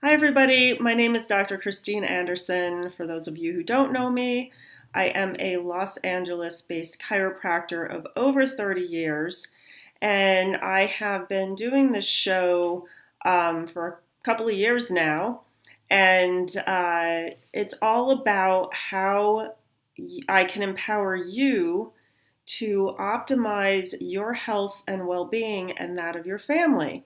Hi everybody, my name is Dr. Christine Anderson. For those of you who don't know me, I am a Los Angeles-based chiropractor of over 30 years, and I have been doing this show for a couple of years now, and it's all about how I can empower you to optimize your health and well-being and that of your family.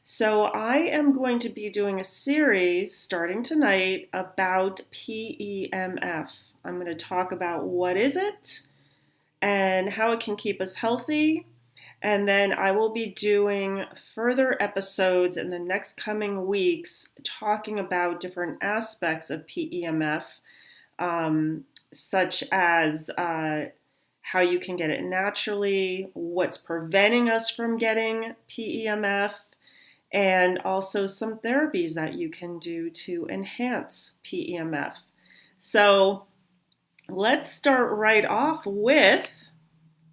So I am going to be doing a series starting tonight about PEMF. I'm going to talk about what is it and how it can keep us healthy. And then I will be doing further episodes in the next coming weeks talking about different aspects of PEMF, such as how you can get it naturally, what's preventing us from getting PEMF, and also some therapies that you can do to enhance PEMF. So let's start right off with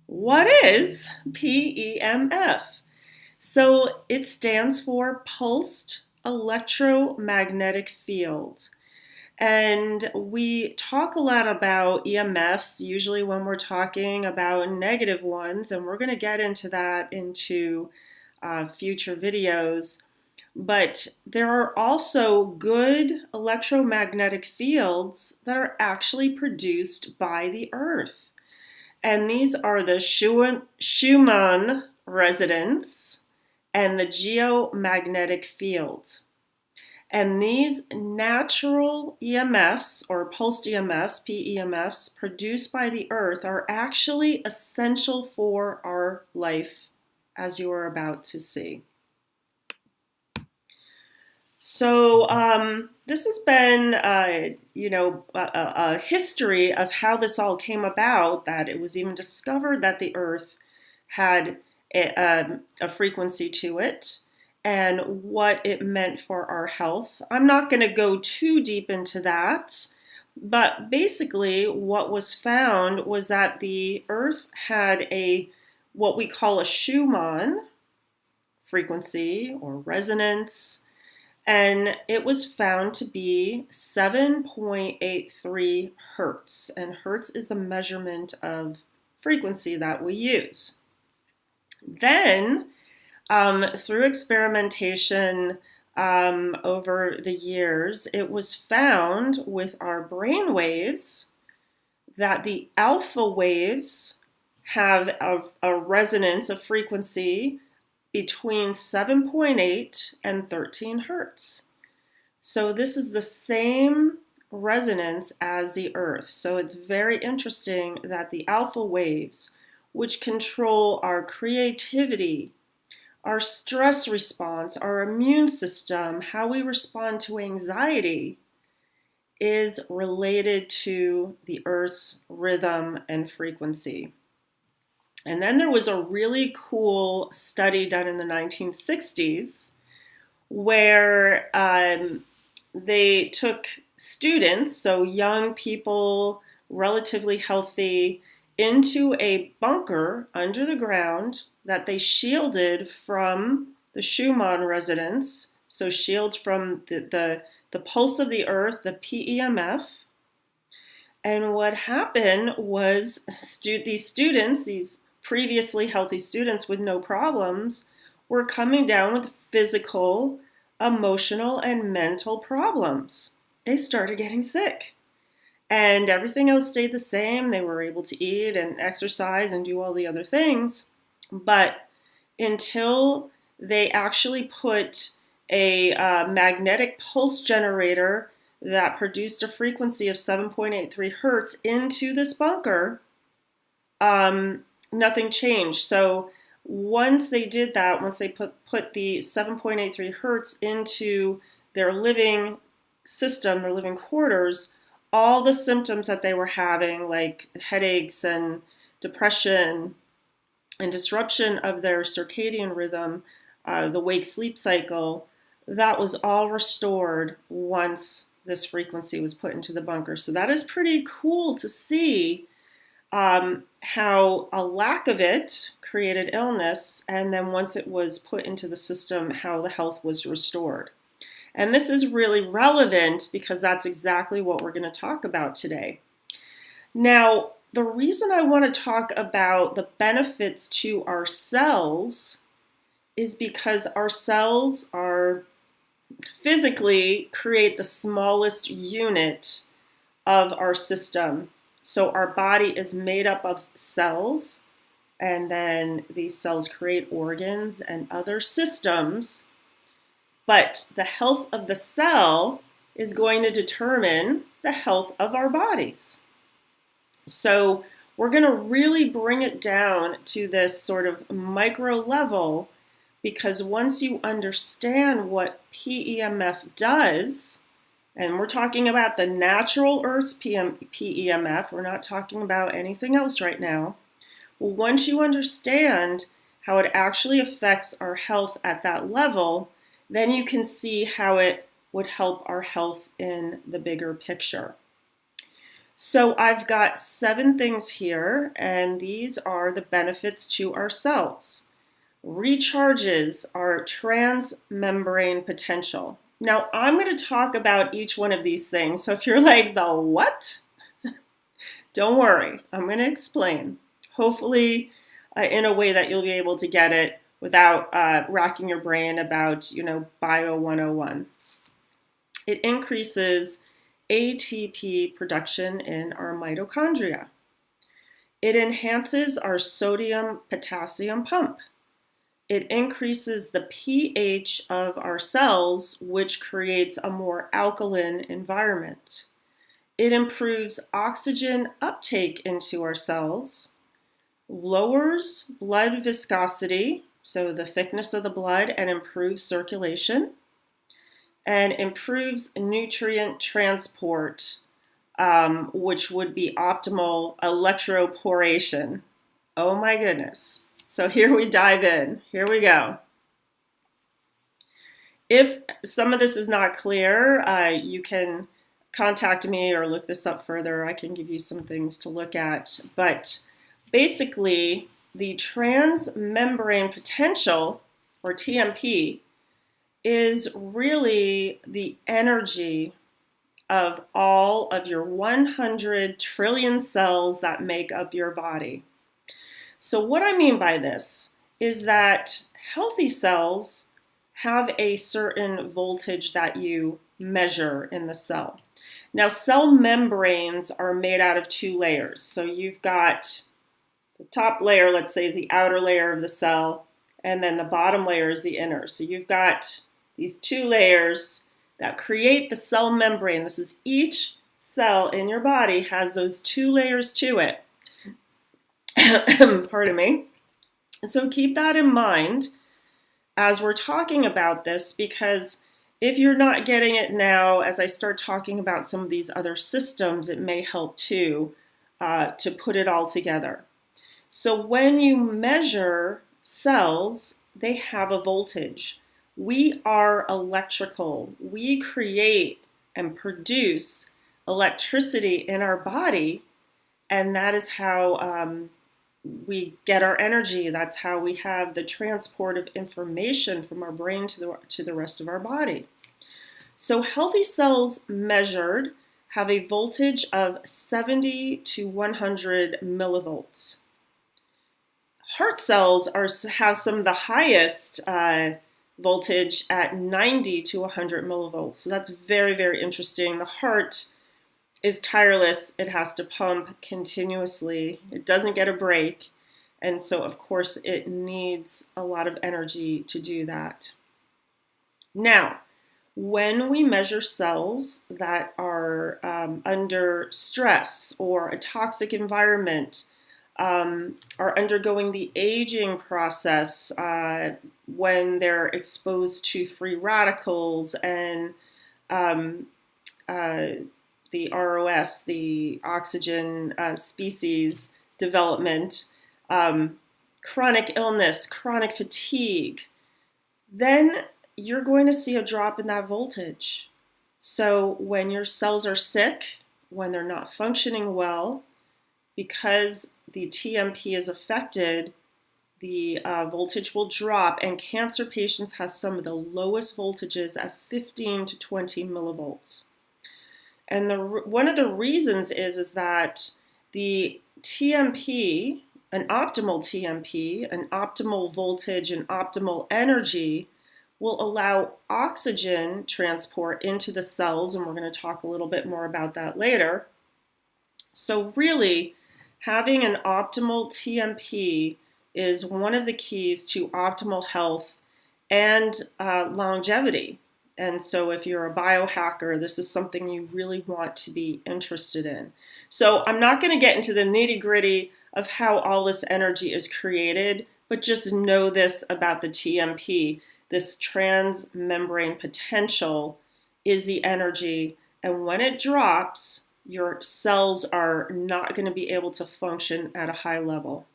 what is PEMF? So it stands for Pulsed Electromagnetic Field. And we talk a lot about EMFs, usually when we're talking about negative ones, and we're going to get into that into future videos. But there are also good electromagnetic fields that are actually produced by the Earth. And these are the Schumann Resonance and the geomagnetic field. And these natural EMFs, or pulsed EMFs, PEMFs, produced by the Earth are actually essential for our life, as you are about to see. So this has been, a history of how this all came about, that it was even discovered that the Earth had a frequency to it and what it meant for our health. I'm not going to go too deep into that, but basically what was found was that the Earth had what we call a Schumann frequency or resonance, and it was found to be 7.83 hertz, and hertz is the measurement of frequency that we use. Then, through experimentation over the years, it was found with our brain waves that the alpha waves have a resonance, a frequency between 7.8 and 13 hertz. So this is the same resonance as the Earth. So it's very interesting that the alpha waves, which control our creativity, our stress response, our immune system, how we respond to anxiety, is related to the Earth's rhythm and frequency. And then there was a really cool study done in the 1960s where they took students, so young people, relatively healthy, into a bunker under the ground that they shielded from the Schumann resonance, so shield from the pulse of the Earth, the PEMF. And what happened was these students, these previously healthy students with no problems, were coming down with physical, emotional, and mental problems. They started getting sick. And everything else stayed the same. They were able to eat and exercise and do all the other things. But until they actually put a magnetic pulse generator that produced a frequency of 7.83 hertz into this bunker, nothing changed. So once they did that, once they put the 7.83 hertz into their living system, their living quarters, all the symptoms that they were having, like headaches and depression and disruption of their circadian rhythm, the wake-sleep cycle, that was all restored once this frequency was put into the bunker. So that is pretty cool to see how a lack of it created illness, and then once it was put into the system, how the health was restored. And this is really relevant because that's exactly what we're going to talk about today. Now, the reason I want to talk about the benefits to our cells is because our cells are physically create the smallest unit of our system. So our body is made up of cells, and then these cells create organs and other systems. But the health of the cell is going to determine the health of our bodies. So we're going to really bring it down to this sort of micro level, because once you understand what PEMF does, and we're talking about the natural Earth's PEMF, we're not talking about anything else right now. Well, once you understand how it actually affects our health at that level, then you can see how it would help our health in the bigger picture. So I've got 7 things here, and these are the benefits to our cells. Recharges our transmembrane potential. Now, I'm going to talk about each one of these things, so if you're like, the what? Don't worry, I'm going to explain. Hopefully in a way that you'll be able to get it without racking your brain about, Bio 101. It increases ATP production in our mitochondria. It enhances our sodium-potassium pump. It increases the pH of our cells, which creates a more alkaline environment. It improves oxygen uptake into our cells, lowers blood viscosity, so the thickness of the blood, and improves circulation, and improves nutrient transport, which would be optimal electroporation. Oh my goodness. So here we dive in. Here we go. If some of this is not clear, you can contact me or look this up further. I can give you some things to look at. But basically, the transmembrane potential, or TMP, is really the energy of all of your 100 trillion cells that make up your body. So what I mean by this is that healthy cells have a certain voltage that you measure in the cell. Now, cell membranes are made out of 2 layers. So you've got the top layer, let's say, is the outer layer of the cell, and then the bottom layer is the inner. So you've got these 2 layers that create the cell membrane. This is each cell in your body has those 2 layers to it. Pardon me. So keep that in mind as we're talking about this, because if you're not getting it now, as I start talking about some of these other systems, it may help too to put it all together. So when you measure cells, they have a voltage. We are electrical. We create and produce electricity in our body, and that is how we get our energy. That's how we have the transport of information from our brain to the rest of our body. So healthy cells measured have a voltage of 70 to 100 millivolts. Heart cells have some of the highest voltage at 90 to 100 millivolts. So that's very, very interesting. The heart is tireless. It has to pump continuously. It doesn't get a break. And so, of course, it needs a lot of energy to do that. Now, when we measure cells that are under stress or a toxic environment, are undergoing the aging process when they're exposed to free radicals and the ROS, the oxygen species development, chronic illness, chronic fatigue, then you're going to see a drop in that voltage. So when your cells are sick, when they're not functioning well, because the TMP is affected, the voltage will drop, and cancer patients have some of the lowest voltages at 15 to 20 millivolts. And one of the reasons is that the TMP, an optimal TMP, an optimal voltage and optimal energy, will allow oxygen transport into the cells, and we're going to talk a little bit more about that later. So really, having an optimal TMP is one of the keys to optimal health and longevity. And so if you're a biohacker, this is something you really want to be interested in. So I'm not going to get into the nitty-gritty of how all this energy is created, but just know this about the TMP. This transmembrane potential is the energy, and when it drops, your cells are not going to be able to function at a high level.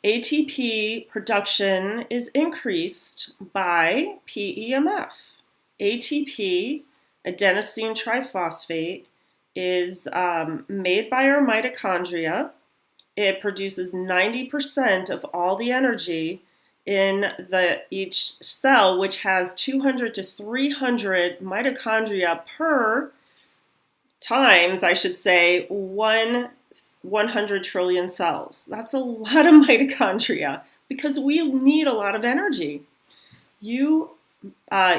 ATP production is increased by PEMF. ATP, adenosine triphosphate, is made by our mitochondria. It produces 90% of all the energy in each cell, which has 200 to 300 mitochondria per times, I should say, 100 trillion cells. That's a lot of mitochondria because we need a lot of energy. You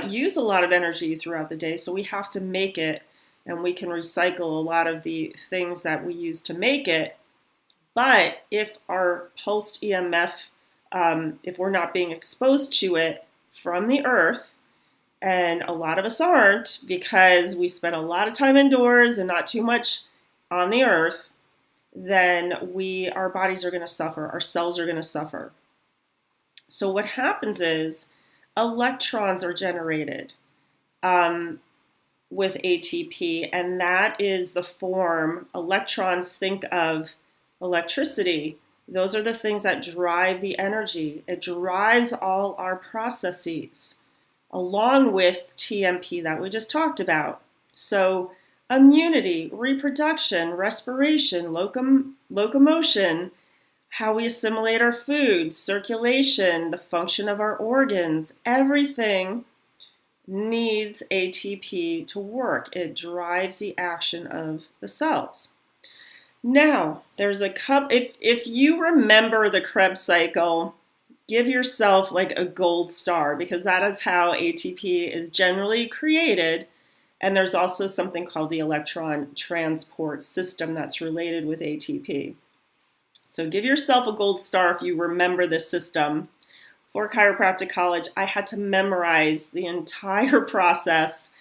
use a lot of energy throughout the day, so we have to make it, and we can recycle a lot of the things that we use to make it. But if our pulsed EMF, if we're not being exposed to it from the earth, and a lot of us aren't because we spend a lot of time indoors and not too much on the earth, then our bodies are going to suffer, our cells are going to suffer. So what happens is electrons are generated with ATP, and that is the form. Electrons, think of electricity. Those are the things that drive the energy. It drives all our processes, along with TMP that we just talked about. So immunity, reproduction, respiration, locomotion, how we assimilate our food, circulation, the function of our organs, everything needs ATP to work. It drives the action of the cells. Now, there's if you remember the Krebs cycle, give yourself like a gold star, because that is how ATP is generally created. And there's also something called the electron transport system that's related with ATP. So give yourself a gold star if you remember this system. For chiropractic college, I had to memorize the entire process,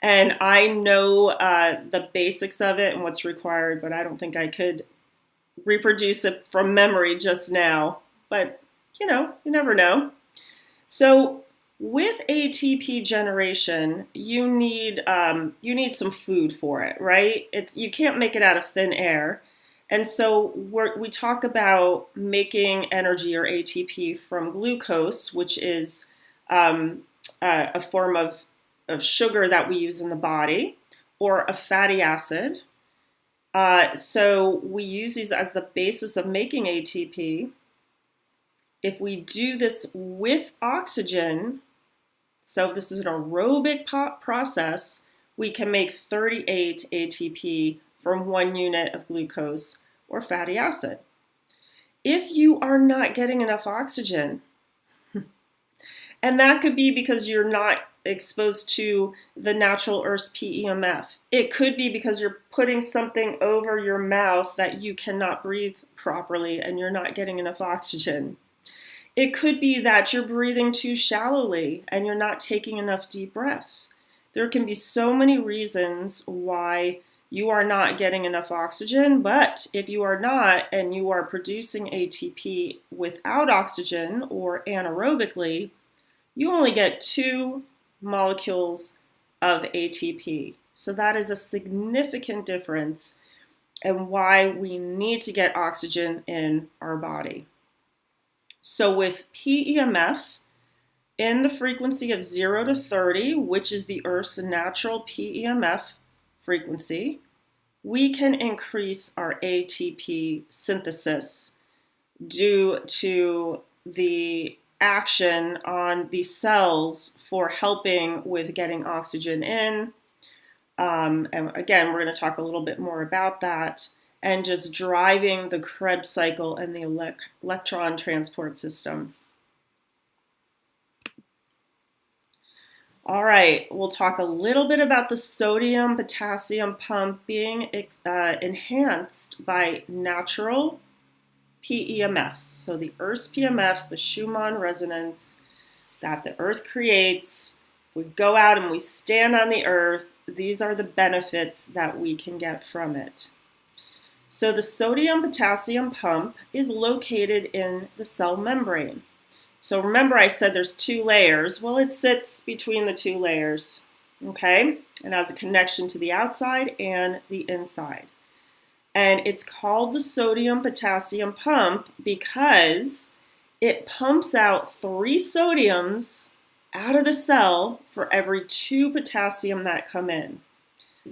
and I know the basics of it and what's required, but I don't think I could reproduce it from memory just now. But, you never know. So with ATP generation, you need some food for it, right? You can't make it out of thin air. And so we talk about making energy or ATP from glucose, which is a form of sugar that we use in the body, or a fatty acid. So we use these as the basis of making ATP. If we do this with oxygen, so this is an aerobic process, we can make 38 ATP from 1 unit of glucose or fatty acid. If you are not getting enough oxygen, and that could be because you're not exposed to the natural Earth's PEMF. It could be because you're putting something over your mouth that you cannot breathe properly and you're not getting enough oxygen. It could be that you're breathing too shallowly and you're not taking enough deep breaths. There can be so many reasons why you are not getting enough oxygen, but if you are not and you are producing ATP without oxygen or anaerobically, you only get 2 molecules of ATP. So that is a significant difference and why we need to get oxygen in our body. So with PEMF, in the frequency of 0 to 30, which is the Earth's natural PEMF frequency, we can increase our ATP synthesis due to the action on the cells for helping with getting oxygen in. And again, we're going to talk a little bit more about that, and just driving the Krebs cycle and the electron transport system. All right, we'll talk a little bit about the sodium potassium pump being enhanced by natural PEMFs. So the Earth's PEMFs, the Schumann Resonance that the Earth creates. We go out and we stand on the Earth. These are the benefits that we can get from it. So the sodium potassium pump is located in the cell membrane. So remember I said there's two layers. Well, it sits between the two layers, okay? And has a connection to the outside and the inside. And it's called the sodium potassium pump because it pumps out 3 sodiums out of the cell for every 2 potassium that come in.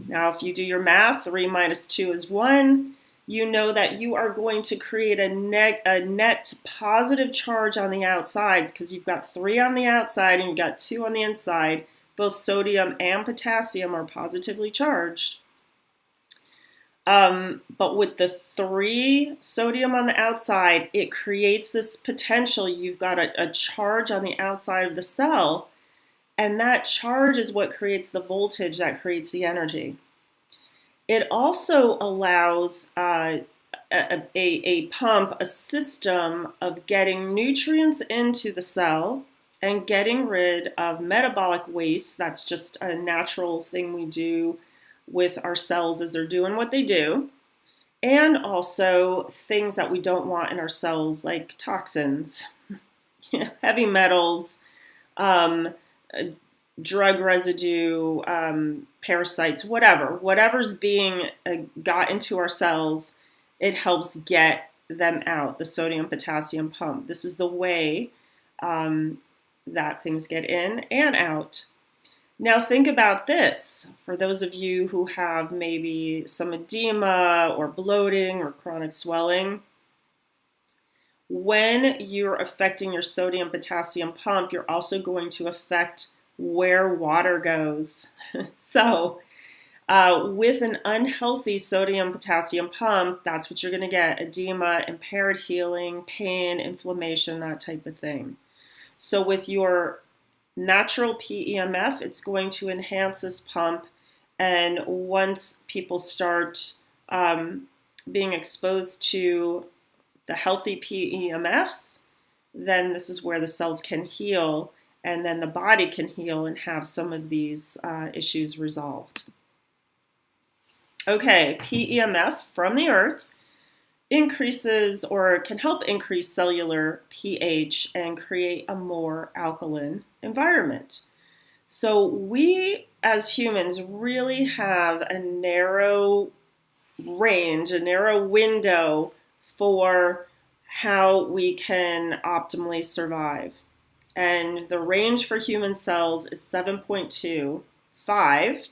Now, if you do your math, 3 minus 2 is 1. You know that you are going to create a net positive charge on the outside because you've got 3 on the outside and you've got 2 on the inside. Both sodium and potassium are positively charged. But with the 3 sodium on the outside, it creates this potential. You've got a charge on the outside of the cell, and that charge is what creates the voltage that creates the energy. It also allows a pump, a system of getting nutrients into the cell and getting rid of metabolic waste. That's just a natural thing we do with our cells as they're doing what they do. And also things that we don't want in our cells, like toxins, heavy metals, drug residue, parasites, whatever's being got into our cells, it helps get them out, the sodium potassium pump. This is the way that things get in and out. Now think about this, for those of you who have maybe some edema or bloating or chronic swelling. When you're affecting your sodium potassium pump, you're also going to affect where water goes. So with an unhealthy sodium potassium pump, that's what you're going to get: edema, impaired healing, pain, inflammation, that type of thing. So with your natural PEMF, it's going to enhance this pump, and once people start being exposed to the healthy PEMFs, then this is where the cells can heal, and then the body can heal and have some of these issues resolved. Okay, PEMF from the Earth increases or can help increase cellular pH and create a more alkaline environment. So we as humans really have a narrow range, a narrow window for how we can optimally survive. And the range for human cells is 7.25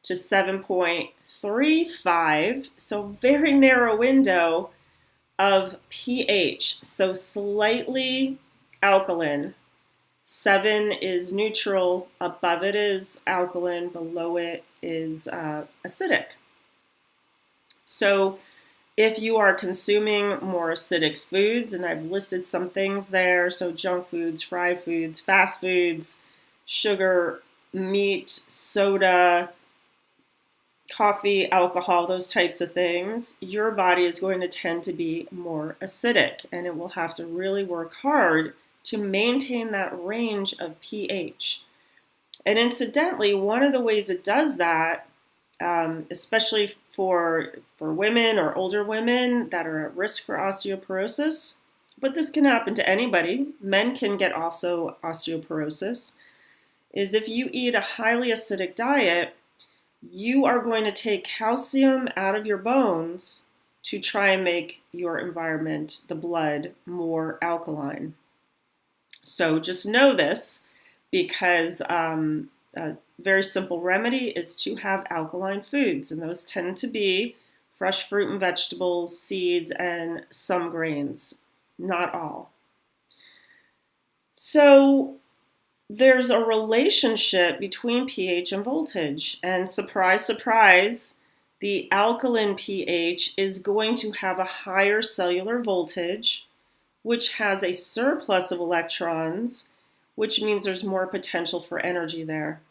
to 7.35, so very narrow window of pH, so slightly alkaline. 7 is neutral, above it is alkaline, below it is acidic. So if you are consuming more acidic foods, and I've listed some things there, so junk foods, fried foods, fast foods, sugar, meat, soda, coffee, alcohol, those types of things, your body is going to tend to be more acidic, and it will have to really work hard to maintain that range of pH. And incidentally, one of the ways it does that, especially for women or older women that are at risk for osteoporosis, but this can happen to anybody, men can get also osteoporosis, is if you eat a highly acidic diet, you are going to take calcium out of your bones to try and make your environment, the blood, more alkaline. So just know this, because a very simple remedy is to have alkaline foods, and those tend to be fresh fruit and vegetables, seeds, and some grains. not all. So there's a relationship between pH and voltage, and surprise, surprise, the alkaline pH is going to have a higher cellular voltage, which has a surplus of electrons, which means there's more potential for energy there.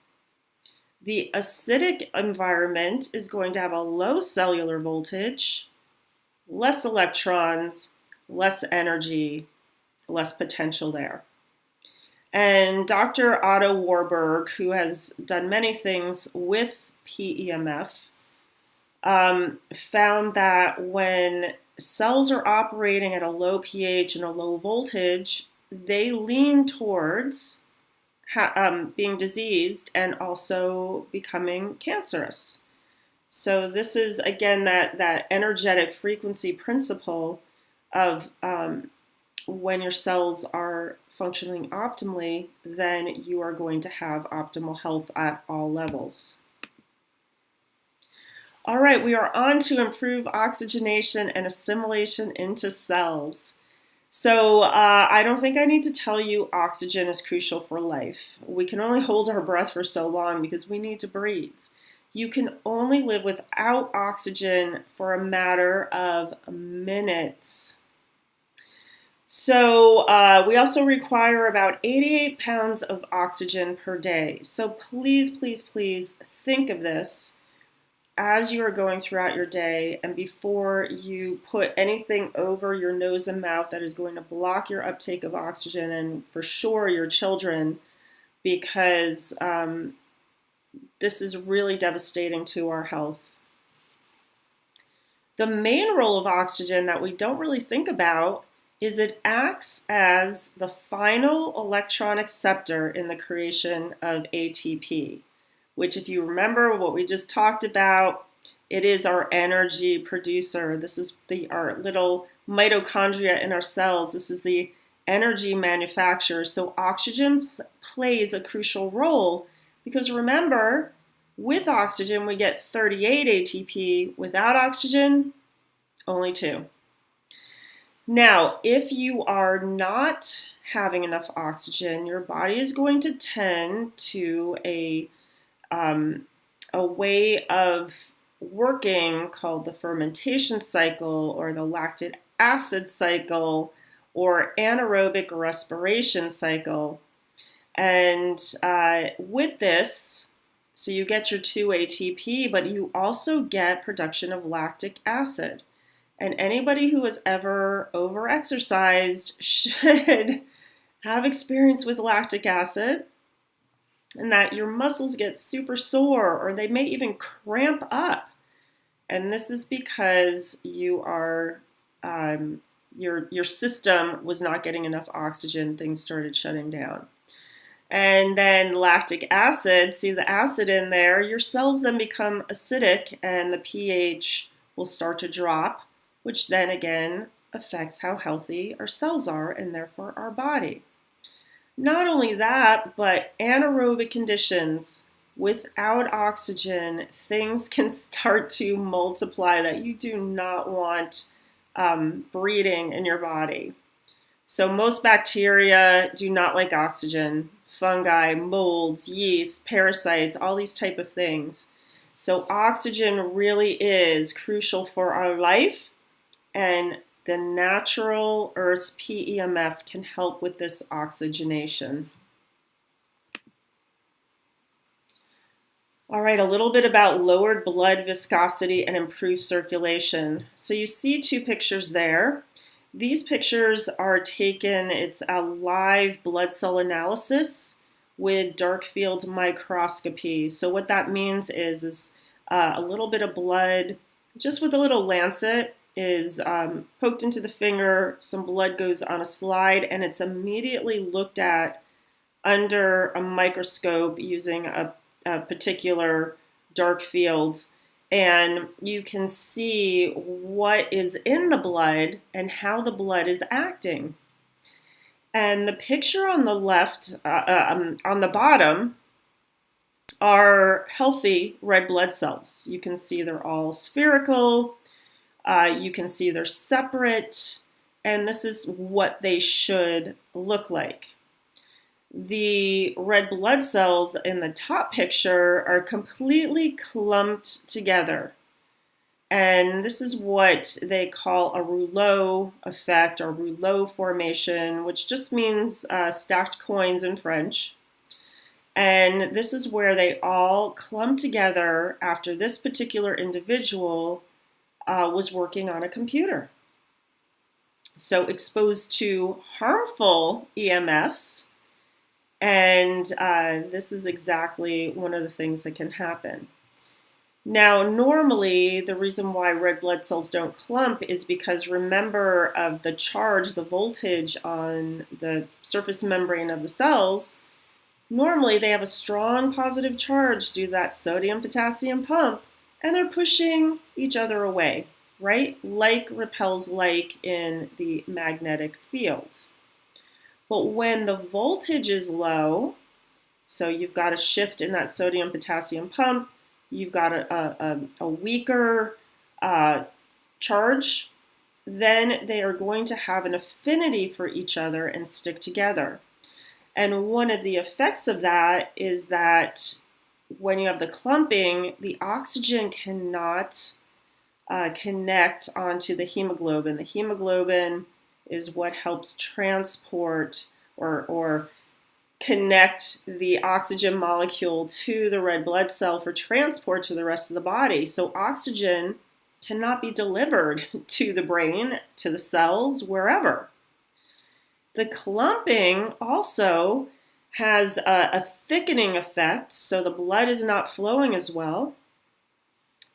The acidic environment is going to have a low cellular voltage, less electrons, less energy, less potential there. And Dr. Otto Warburg, who has done many things with PEMF, found that when cells are operating at a low pH and a low voltage, they lean towards being diseased and also becoming cancerous. So this is, again, that energetic frequency principle of when your cells are functioning optimally, then you are going to have optimal health at all levels. All right, we are on to improve oxygenation and assimilation into cells. So I don't think I need to tell you oxygen is crucial for life. We can only hold our breath for so long because we need to breathe. You can only live without oxygen for a matter of minutes. So we also require about 88 pounds of oxygen per day. So please, please, please think of this as you are going throughout your day and before you put anything over your nose and mouth that is going to block your uptake of oxygen, and for sure your children, because this is really devastating to our health. The main role of oxygen that we don't really think about is it acts as the final electron acceptor in the creation of ATP, which, if you remember what we just talked about, it is our energy producer. This is our little mitochondria in our cells. This is the energy manufacturer. So oxygen plays a crucial role because, remember, with oxygen we get 38 ATP. Without oxygen, only 2. Now, if you are not having enough oxygen, your body is going to tend to a way of working called the fermentation cycle or the lactic acid cycle or anaerobic respiration cycle. And with this, so you get your 2 ATP, but you also get production of lactic acid. And anybody who has ever overexercised should have experience with lactic acid, and that your muscles get super sore or they may even cramp up. And this is because you are your system was not getting enough oxygen. Things started shutting down. And then lactic acid, see the acid in there, your cells then become acidic and the pH will start to drop, which then again affects how healthy our cells are and therefore our body. Not only that, but anaerobic conditions, without oxygen, things can start to multiply that you do not want breeding in your body. So most bacteria do not like oxygen. Fungi, molds, yeast, parasites, all these type of things. So oxygen really is crucial for our life, and the natural Earth's PEMF can help with this oxygenation. All right, a little bit about lowered blood viscosity and improved circulation. So you see 2 pictures there. These pictures are taken, it's a live blood cell analysis with dark field microscopy. So what that means is a little bit of blood, just with a little lancet, is poked into the finger, some blood goes on a slide, and it's immediately looked at under a microscope using a particular dark field. And you can see what is in the blood and how the blood is acting. And the picture on the left, on the bottom, are healthy red blood cells. You can see they're all spherical. You can see they're separate. and this is what they should look like. The red blood cells in the top picture are completely clumped together. And this is what they call a rouleau effect or rouleau formation, which just means stacked coins in French. And this is where they all clump together after this particular individual was working on a computer. So exposed to harmful EMFs, and this is exactly one of the things that can happen. Now, normally, the reason why red blood cells don't clump is because, remember, of the charge, the voltage on the surface membrane of the cells. Normally, they have a strong positive charge due to that sodium-potassium pump, and they're pushing each other away, right? Like repels like in the magnetic field. But when the voltage is low, so you've got a shift in that sodium-potassium pump, you've got a weaker charge, then they are going to have an affinity for each other and stick together. And one of the effects of that is that when you have the clumping, the oxygen cannot connect onto the hemoglobin. The hemoglobin is what helps transport or connect the oxygen molecule to the red blood cell for transport to the rest of the body. So oxygen cannot be delivered to the brain, to the cells, wherever. The clumping also has a thickening effect, so the blood is not flowing as well.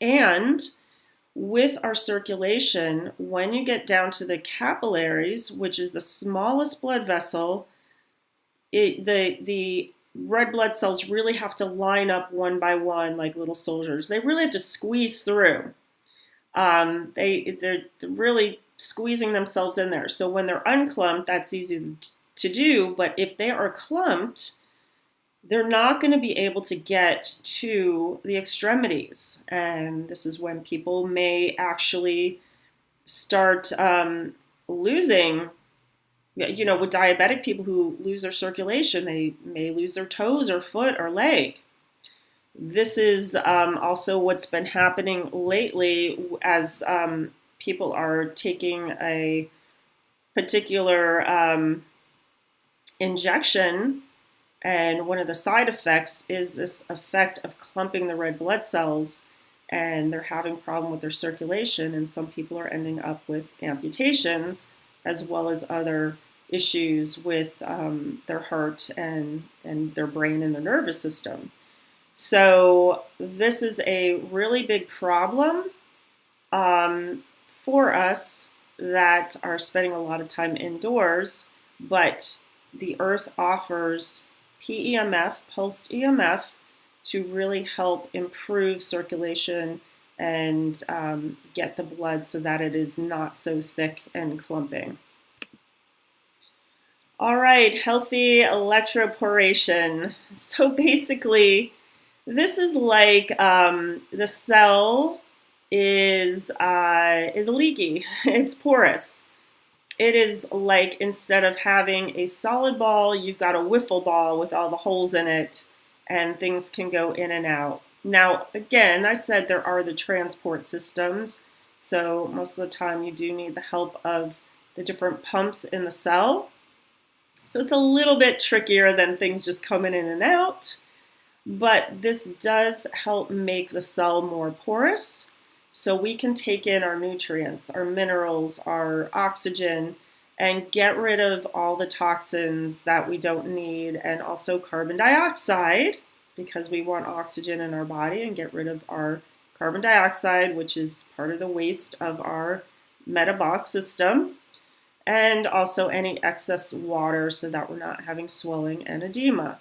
And with our circulation, when you get down to the capillaries, which is the smallest blood vessel, the red blood cells really have to line up one by one like little soldiers. They really have to squeeze through. They're really squeezing themselves in there. So when they're unclumped, that's easy to do. But if they are clumped, they're not going to be able to get to the extremities. And this is when people may actually start losing. You know, with diabetic people who lose their circulation, they may lose their toes or foot or leg. This is also what's been happening lately as people are taking a particular injection, and one of the side effects is this effect of clumping the red blood cells, and they're having a problem with their circulation, and some people are ending up with amputations as well as other issues with their heart and their brain and their nervous system. So this is a really big problem for us that are spending a lot of time indoors, but the earth offers PEMF, pulsed EMF, to really help improve circulation and get the blood so that it is not so thick and clumping. All right, healthy electroporation. So basically, this is like the cell is leaky. It's porous. It is like instead of having a solid ball, you've got a wiffle ball with all the holes in it, and things can go in and out. Now, again, I said there are the transport systems, so most of the time you do need the help of the different pumps in the cell. So it's a little bit trickier than things just coming in and out, but this does help make the cell more porous, so we can take in our nutrients, our minerals, our oxygen, and get rid of all the toxins that we don't need, and also carbon dioxide, because we want oxygen in our body, and get rid of our carbon dioxide, which is part of the waste of our metabolic system, and also any excess water so that we're not having swelling and edema.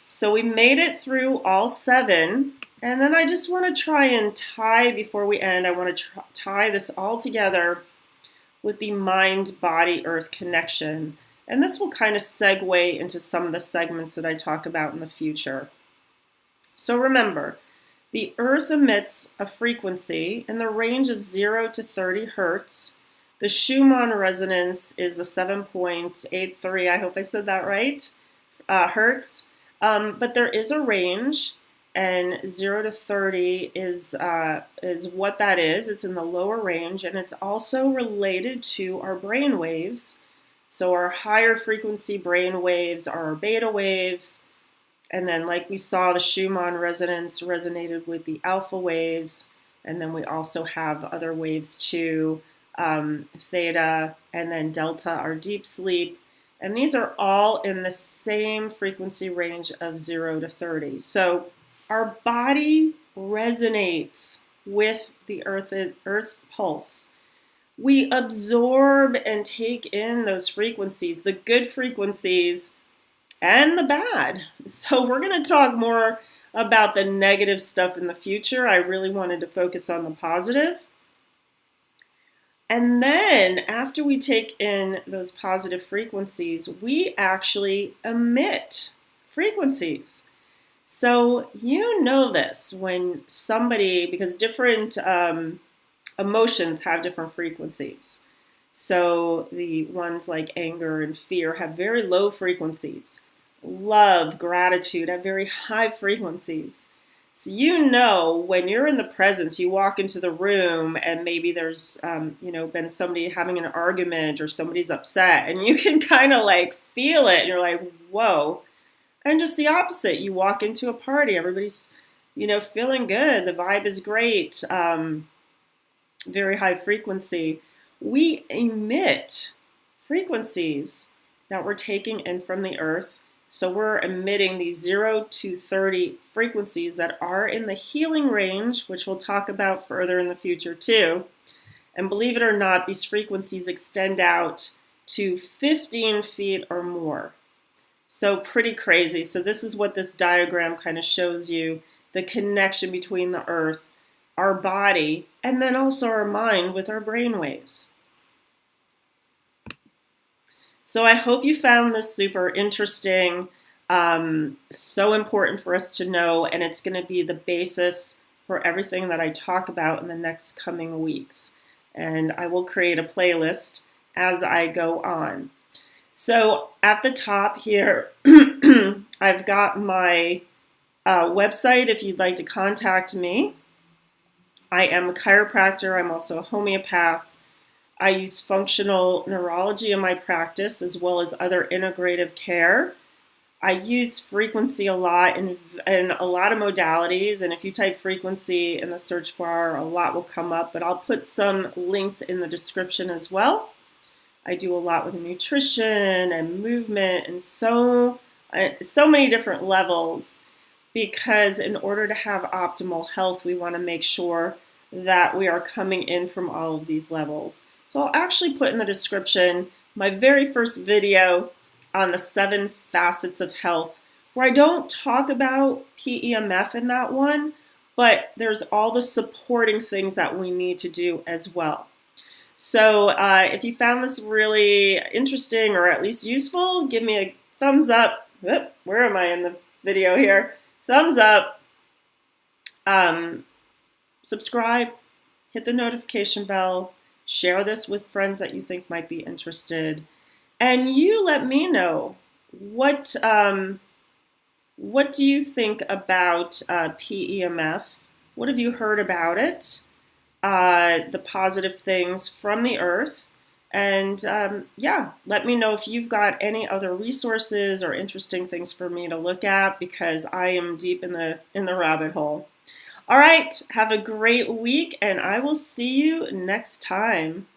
So we made it through all 7, and then I just want to try and tie, before we end, I want to tie this all together with the mind-body-earth connection. And this will kind of segue into some of the segments that I talk about in the future. So remember, the earth emits a frequency in the range of 0 to 30 hertz, The Schumann Resonance is a 7.83, I hope I said that right, hertz. But there is a range, and 0 to 30 is what that is. It's in the lower range, and it's also related to our brain waves. So our higher frequency brain waves are our beta waves, and then like we saw, the Schumann resonance resonated with the alpha waves, and then we also have other waves too, theta, and then delta, our deep sleep. And these are all in the same frequency range of 0 to 30. So our body resonates with the Earth's pulse. We absorb and take in those frequencies, the good frequencies and the bad. So we're going to talk more about the negative stuff in the future. I really wanted to focus on the positive. And then after we take in those positive frequencies, we actually emit frequencies. So you know this when somebody, because different emotions have different frequencies. So the ones like anger and fear have very low frequencies. Love, gratitude have very high frequencies. So you know when you're in the presence, you walk into the room and maybe there's been somebody having an argument or somebody's upset, and you can kind of like feel it and you're like, whoa. And just the opposite, you walk into a party, everybody's feeling good, the vibe is great, very high frequency. We emit frequencies that we're taking in from the earth. So we're emitting these 0 to 30 frequencies that are in the healing range, which we'll talk about further in the future too. And believe it or not, these frequencies extend out to 15 feet or more. So pretty crazy. So this is what this diagram kind of shows you, the connection between the earth, our body, and then also our mind with our brain waves. So I hope you found this super interesting, so important for us to know, and it's going to be the basis for everything that I talk about in the next coming weeks. And I will create a playlist as I go on. So at the top here, I've got my website if you'd like to contact me. I am a chiropractor. I'm also a homeopath. I use functional neurology in my practice as well as other integrative care. I use frequency a lot in a lot of modalities, and if you type frequency in the search bar, a lot will come up, but I'll put some links in the description as well. I do a lot with nutrition and movement and so many different levels, because in order to have optimal health, we want to make sure that we are coming in from all of these levels. So I'll actually put in the description my very first video on the 7 facets of health, where I don't talk about PEMF in that one, but there's all the supporting things that we need to do as well. So if you found this really interesting or at least useful, give me a thumbs up. Where am I in the video here? Thumbs up. Subscribe. Hit the notification bell. Share this with friends that you think might be interested. And you let me know, what do you think about PEMF? What have you heard about it? The positive things from the earth. And let me know if you've got any other resources or interesting things for me to look at, because I am deep in the rabbit hole. All right, have a great week, and I will see you next time.